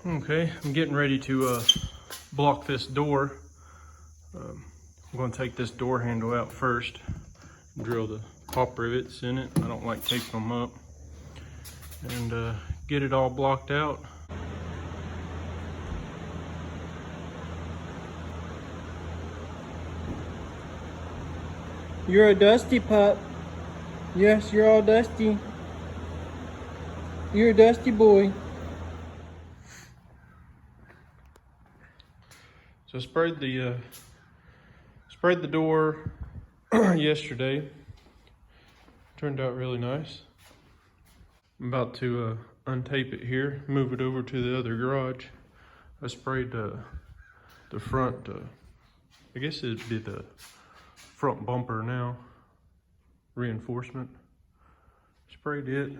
Okay, I'm getting ready to block this door. I'm going to take this door handle out first, drill the pop rivets in it. I don't like taping them up, and get it all blocked out. You're a dusty pup. Yes, you're all dusty. You're a dusty boy. So I sprayed the door yesterday. Turned out really nice. I'm about to untape it here, move it over to the other garage. I sprayed the front, I guess it'd be the front bumper now, reinforcement. Sprayed it.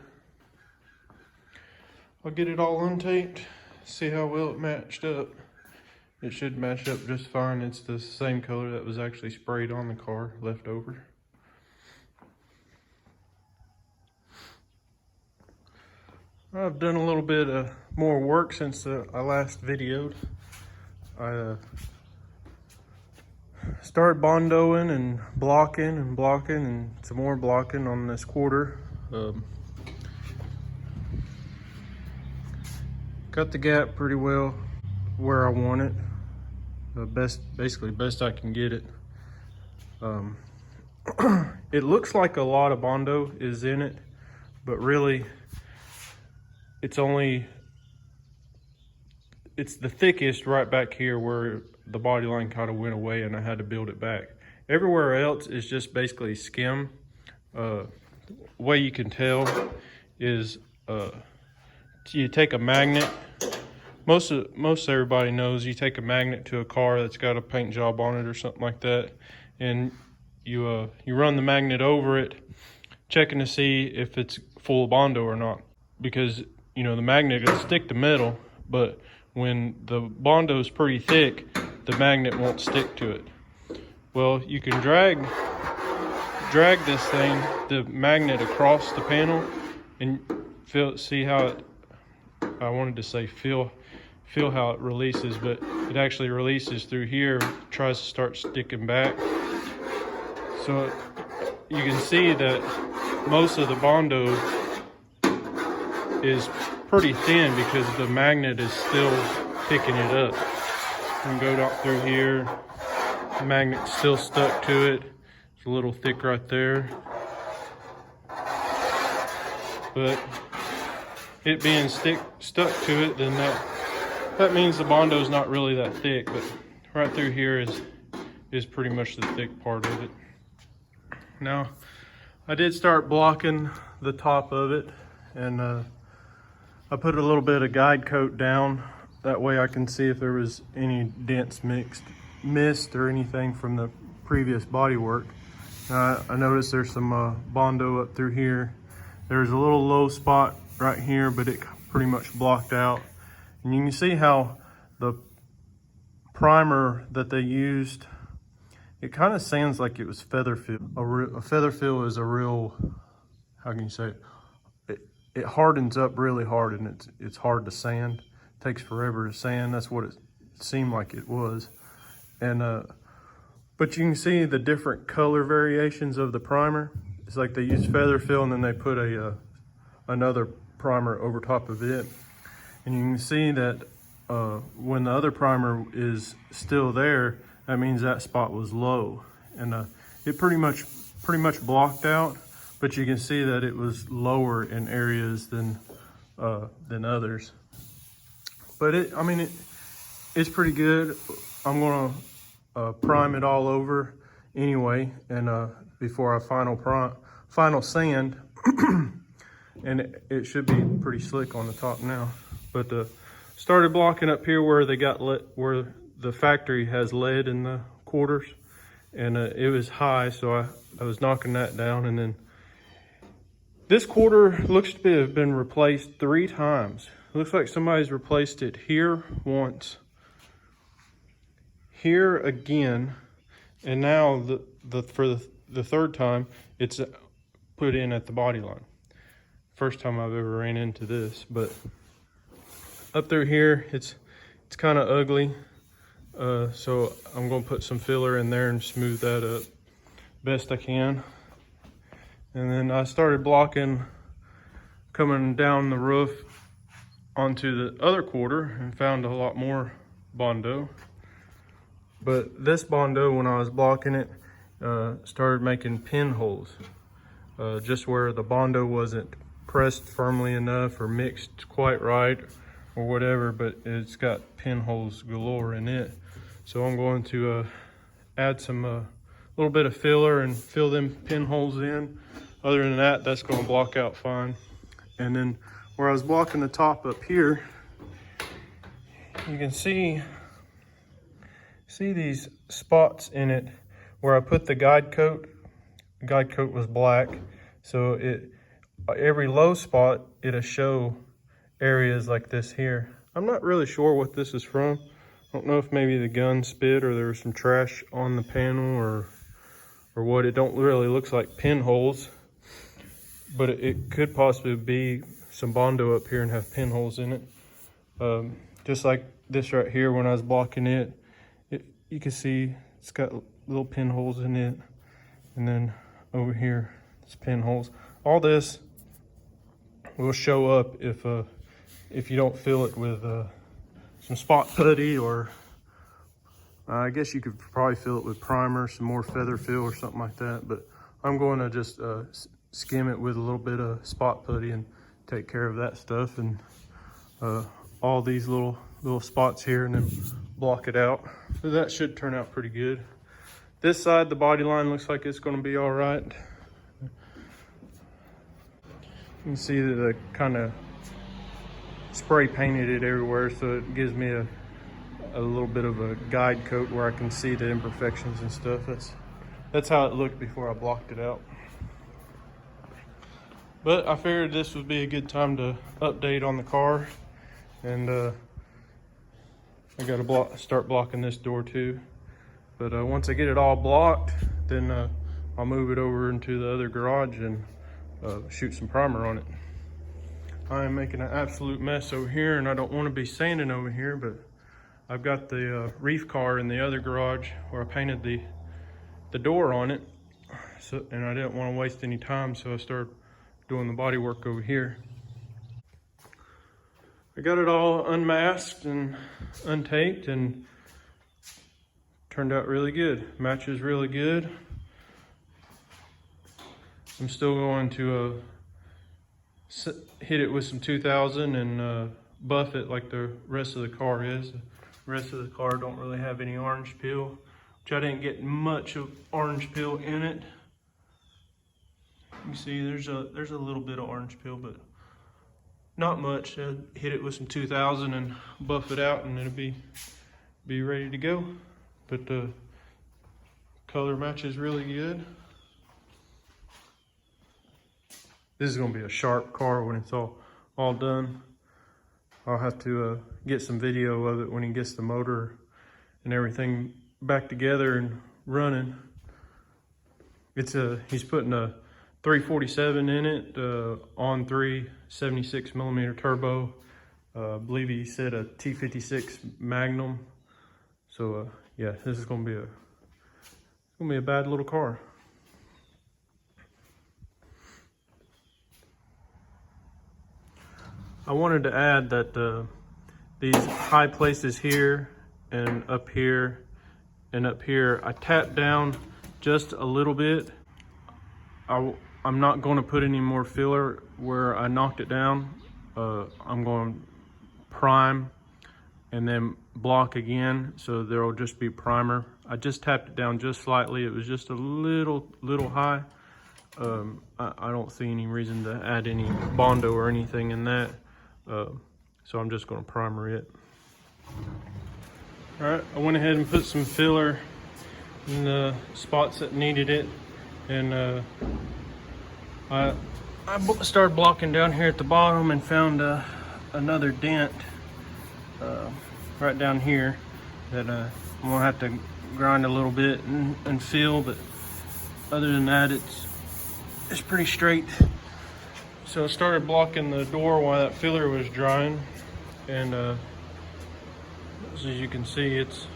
I'll get it all untaped, see how well it matched up. It should match up just fine. It's the same color that was actually sprayed on the car, left over. I've done a little bit more work since I last videoed. I started bondoing and blocking and some more blocking on this quarter. Cut the gap pretty well where I want it. Basically best I can get it. It looks like a lot of bondo is in it, but really it's the thickest right back here where the body line kind of went away and I had to build it back. Everywhere else is just basically skim. Way you can tell is you take a magnet. Most everybody knows you take a magnet to a car that's got a paint job on it or something like that, and you run the magnet over it, checking to see if it's full of bondo or not, because you know the magnet will stick to metal, but when the bondo is pretty thick, the magnet won't stick to it. Well, you can drag this thing, the magnet, across the panel, and see how it. I wanted to say feel how it releases, but it actually releases through here, tries to start sticking back. So you can see that most of the bondo is pretty thin because the magnet is still picking it up. You can go down through here, the magnet's still stuck to it. It's a little thick right there, but it being stuck to it, then that means the bondo is not really that thick, but right through here is pretty much the thick part of it. Now, I did start blocking the top of it, and I put a little bit of guide coat down. That way I can see if there was any dents missed or anything from the previous body work. I noticed there's some bondo up through here. There's a little low spot right here, but it pretty much blocked out. And you can see how the primer that they used, it kind of sounds like it was feather fill. A feather fill is a real, how can you say it? It hardens up really hard, and it's hard to sand. It takes forever to sand. That's what it seemed like it was. And but you can see the different color variations of the primer. It's like they use feather fill and then they put another primer over top of it. And you can see that when the other primer is still there, that means that spot was low. And it pretty much blocked out, but you can see that it was lower in areas than others. But it's pretty good. I'm gonna prime it all over anyway, and before I final sand, and it should be pretty slick on the top now. But started blocking up here where they got where the factory has lead in the quarters, and it was high, so I was knocking that down. And then this quarter looks to have been replaced 3 times. It looks like somebody's replaced it here once, here again, and now for the 3rd time it's put in at the body line. First time I've ever ran into this, but up through here, it's kind of ugly. So I'm gonna put some filler in there and smooth that up best I can. And then I started blocking coming down the roof onto the other quarter and found a lot more Bondo. But this Bondo, when I was blocking it, started making pinholes. Just where the Bondo wasn't pressed firmly enough or mixed quite right or whatever, but it's got pinholes galore in it. So I'm going to add some little bit of filler and fill them pinholes in. Other than that, that's going to block out fine. And then where I was blocking the top up here, you can see these spots in it where I put the guide coat. The guide coat was black, so every low spot it'll show areas like this here. I'm not really sure what this is from. I don't know if maybe the gun spit or there was some trash on the panel or what. It don't really looks like pinholes, but it could possibly be some Bondo up here and have pinholes in it. Just like this right here, when I was blocking it, you can see it's got little pinholes in it. And then over here, it's pinholes. All this will show up if you don't fill it with some spot putty, or I guess you could probably fill it with primer, some more feather fill or something like that. But I'm going to just skim it with a little bit of spot putty and take care of that stuff, and all these little spots here, and then block it out. So that should turn out pretty good. This side, the body line looks like it's going to be all right. You can see that I kind of spray painted it everywhere, so it gives me a little bit of a guide coat where I can see the imperfections and stuff. That's how it looked before I blocked it out. But I figured this would be a good time to update on the car, and I got to start blocking this door too. But once I get it all blocked, then I'll move it over into the other garage and shoot some primer on it. I am making an absolute mess over here, and I don't want to be sanding over here, but I've got the reef car in the other garage where I painted the door on it. So, and I didn't want to waste any time, so I started doing the body work over here. I got it all unmasked and untaped, and turned out really good. Matches really good. I'm still going to hit it with some 2000 and buff it like the rest of the car is. The rest of the car don't really have any orange peel, which I didn't get much of orange peel in it. You see there's a little bit of orange peel, but not much. I'd hit it with some 2000 and buff it out, and it'll be ready to go. But the color matches really good. This is gonna be a sharp car when it's all done. I'll have to get some video of it when he gets the motor and everything back together and running. He's putting a 347 in it, on 376 millimeter turbo. I believe he said a T56 Magnum. So yeah, this is gonna be a bad little car. I wanted to add that these high places here and up here and up here, I tapped down just a little bit. I'm not going to put any more filler where I knocked it down. I'm going to prime and then block again, so there'll just be primer. I just tapped it down just slightly. It was just a little high. I don't see any reason to add any Bondo or anything in that. So I'm just going to primer it. All right, I went ahead and put some filler in the spots that needed it, and I started blocking down here at the bottom and found another dent right down here that I'm gonna have to grind a little bit and fill, but other than that, it's pretty straight. So I started blocking the door while that filler was drying. and as you can see, it's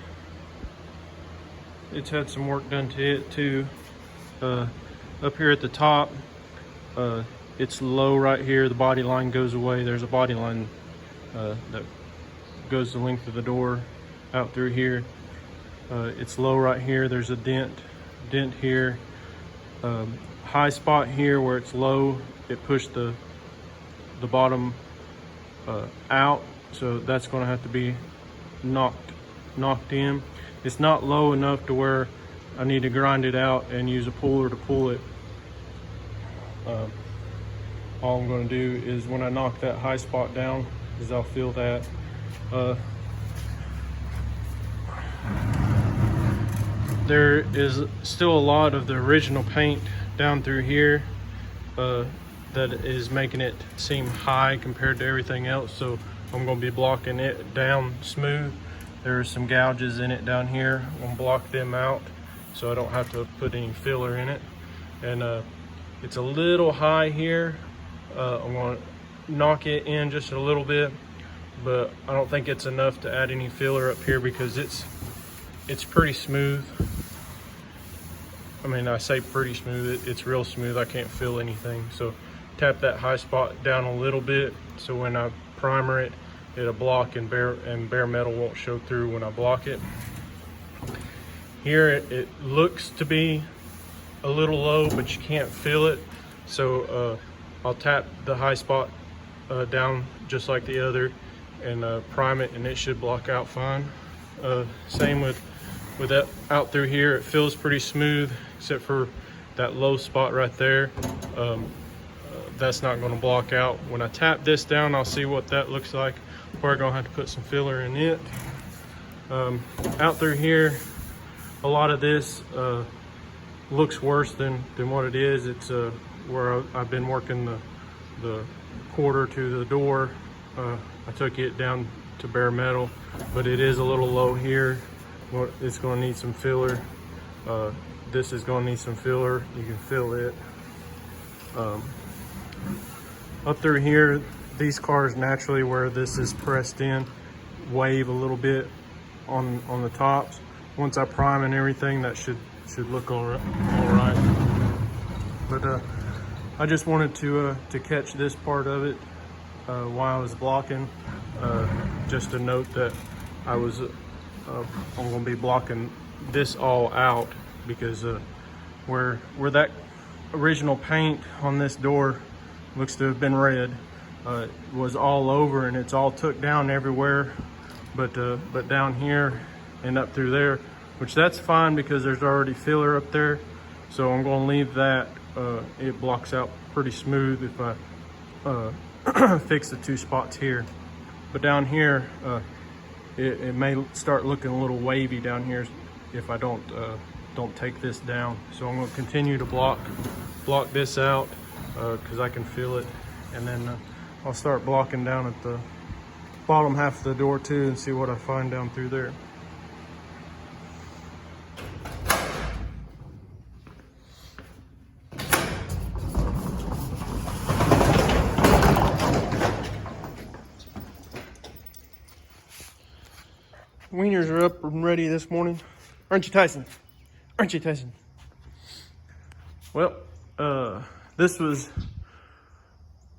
had some work done to it too. Up here at the top, it's low right here. The body line goes away. There's a body line that goes the length of the door out through here. It's low right here. There's a dent here. High spot here where it's low, it pushed the bottom out, so that's going to have to be knocked in. It's not low enough to where I need to grind it out and use a puller to pull it. All I'm going to do is when I knock that high spot down is I'll fill that. There is still a lot of the original paint down through here that is making it seem high compared to everything else, so I'm going to be blocking it down smooth. There are some gouges in it down here. I'm going to block them out so I don't have to put any filler in it. And it's a little high here. I'm going to knock it in just a little bit, but I don't think it's enough to add any filler up here because it's pretty smooth. I mean, I say pretty smooth, it's real smooth. I can't feel anything. So tap that high spot down a little bit so when I primer it, it'll block and bare metal won't show through when I block it. Here it looks to be a little low, but you can't feel it. So I'll tap the high spot down just like the other and prime it, and it should block out fine. Same with that out through here. It feels pretty smooth except for that low spot right there. That's not going to block out. When I tap this down, I'll see what that looks like. We're going to have to put some filler in it. Out through here, a lot of this looks worse than what it is. It's where I've been working the quarter to the door. I took it down to bare metal, but it is a little low here. It's going to need some filler. This is going to need some filler. You can feel it. Up through here, these cars naturally, where this is pressed in, wave a little bit on the tops. Once I prime and everything, that should look all right. But I just wanted to catch this part of it while I was blocking. Just to note that I'm going to be blocking this all out because where that original paint on this door looks to have been red, was all over, and it's all took down everywhere but down here and up through there, which that's fine because there's already filler up there. So I'm going to leave that. It blocks out pretty smooth if I fix the two spots here. But down here, it may start looking a little wavy down here if I don't take this down. So I'm going to continue to block this out because I can feel it, and then I'll start blocking down at the bottom half of the door too and see what I find down through there. Wieners are up and ready this morning. Aren't you, Tyson? Aren't you, Tyson? Well, this was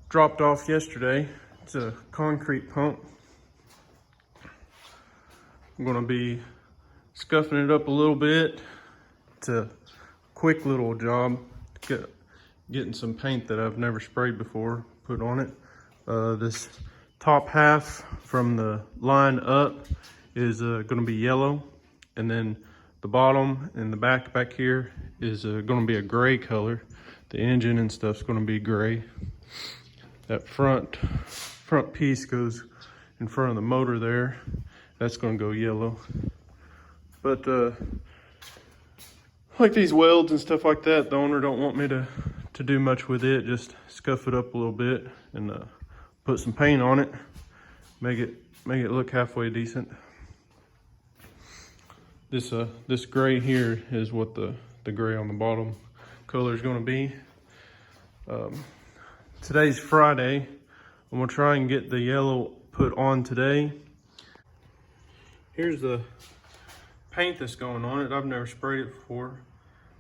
dropped off yesterday. It's a concrete pump. I'm gonna be scuffing it up a little bit. It's a quick little job, getting some paint that I've never sprayed before put on it. This top half from the line up is gonna be yellow, and then the bottom and the back here is gonna be a gray color. The engine and stuff's gonna be gray. That front piece goes in front of the motor there. That's gonna go yellow. But like these welds and stuff like that, the owner don't want me to do much with it. Just scuff it up a little bit and put some paint on it. Make it look halfway decent. This gray here is what the gray on the bottom color is going to be. Today's Friday. I'm going to try and get the yellow put on today. Here's the paint that's going on it. I've never sprayed it before.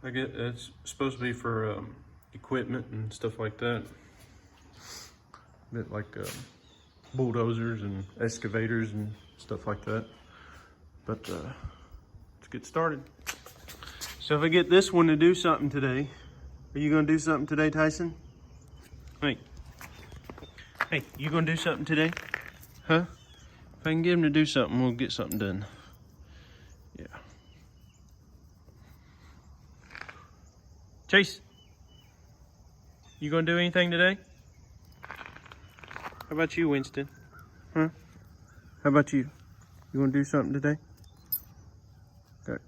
I get it's supposed to be for equipment and stuff like that. A bit like bulldozers and excavators and stuff like that. But let's get started. So if I get this one to do something today, are you gonna do something today, Tyson? Hey, you gonna do something today? Huh? If I can get him to do something, we'll get something done. Yeah. Chase, you gonna do anything today? How about you, Winston? Huh? How about you? You gonna do something today? Got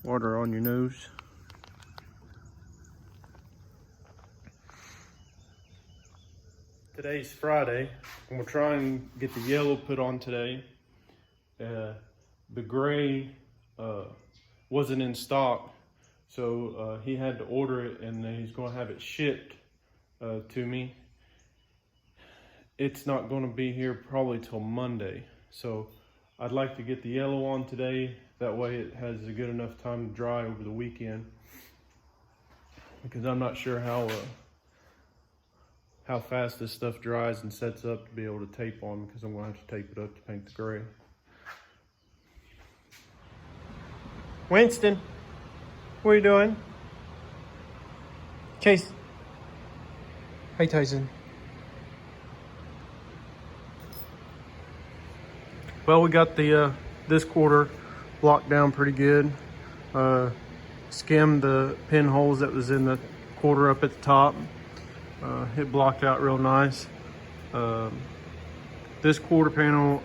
water on your nose. Today's Friday. I'm gonna try and get the yellow put on today. The gray wasn't in stock, so he had to order it, and then he's gonna have it shipped to me. It's not gonna be here probably till Monday, so I'd like to get the yellow on today. That way it has a good enough time to dry over the weekend, because I'm not sure how fast this stuff dries and sets up to be able to tape on, because I'm gonna have to tape it up to paint the gray. Winston, what are you doing? Chase. Hey, Tyson. Well, we got the this quarter locked down pretty good. Skimmed the pinholes that was in the quarter up at the top. It blocked out real nice. This quarter panel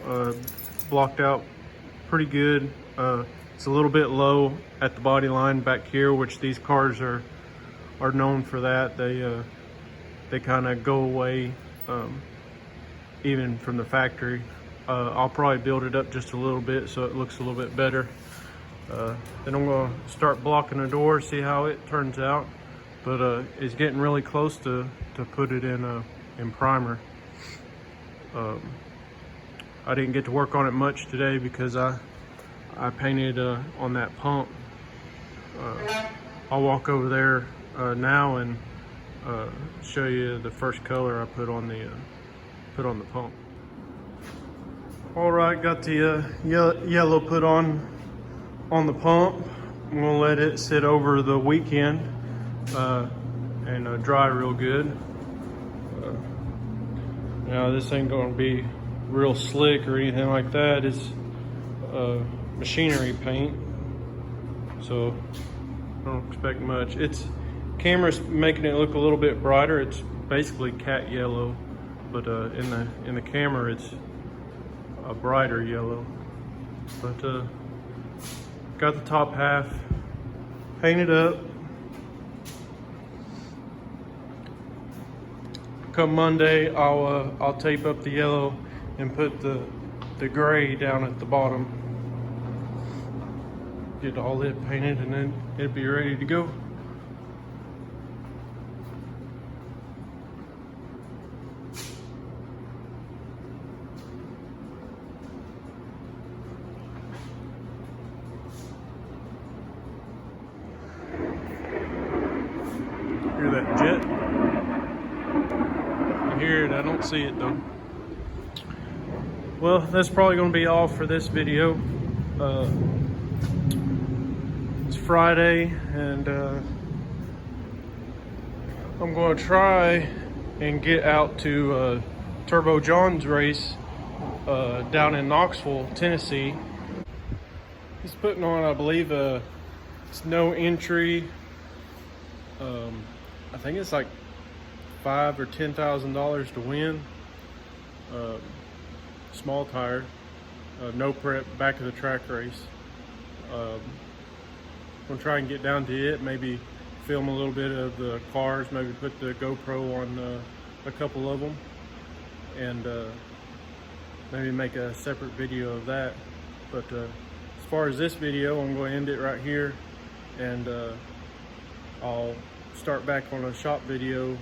blocked out pretty good. It's a little bit low at the body line back here, which these cars are known for that. They kind of go away even from the factory. I'll probably build it up just a little bit so it looks a little bit better. Then I'm gonna start blocking the door, see how it turns out. But it's getting really close to put it in primer. I didn't get to work on it much today because I painted on that pump. I'll walk over there now and show you the first color I put on the pump. All right, got the yellow put on the pump. I'm gonna let it sit over the weekend and dry real good. Now this ain't gonna be real slick or anything like that. It's machinery paint, so I don't expect much. It's camera's making it look a little bit brighter. It's basically cat yellow, but in the camera it's a brighter yellow. But got the top half painted up. Come Monday, I'll tape up the yellow and put the gray down at the bottom. Get all it painted, and then it'll be ready to go. Hear that jet? I hear it, I don't see it though. Well, that's probably going to be all for this video. It's Friday, and I'm going to try and get out to Turbo JOHNS race down in Knoxville, Tennessee. He's putting on, I believe, it's no entry. I think it's like $5,000 or $10,000 to win. Small tire, no prep, back of the track race. I'm gonna try and get down to it, maybe film a little bit of the cars, maybe put the GoPro on a couple of them, and maybe make a separate video of that. But as far as this video, I'm going to end it right here, and I'll start back on a shop video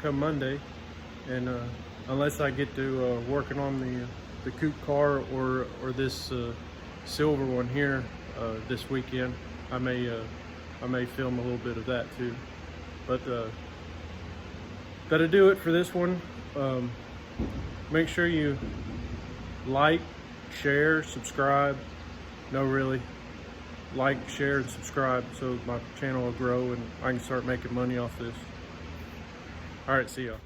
come Monday, and unless I get to working on the coupe car or this silver one here this weekend, I may film a little bit of that too. But that'll do it for this one. Make sure you like, share, subscribe. No, really, like, share, and subscribe so my channel will grow and I can start making money off this. All right, see y'all.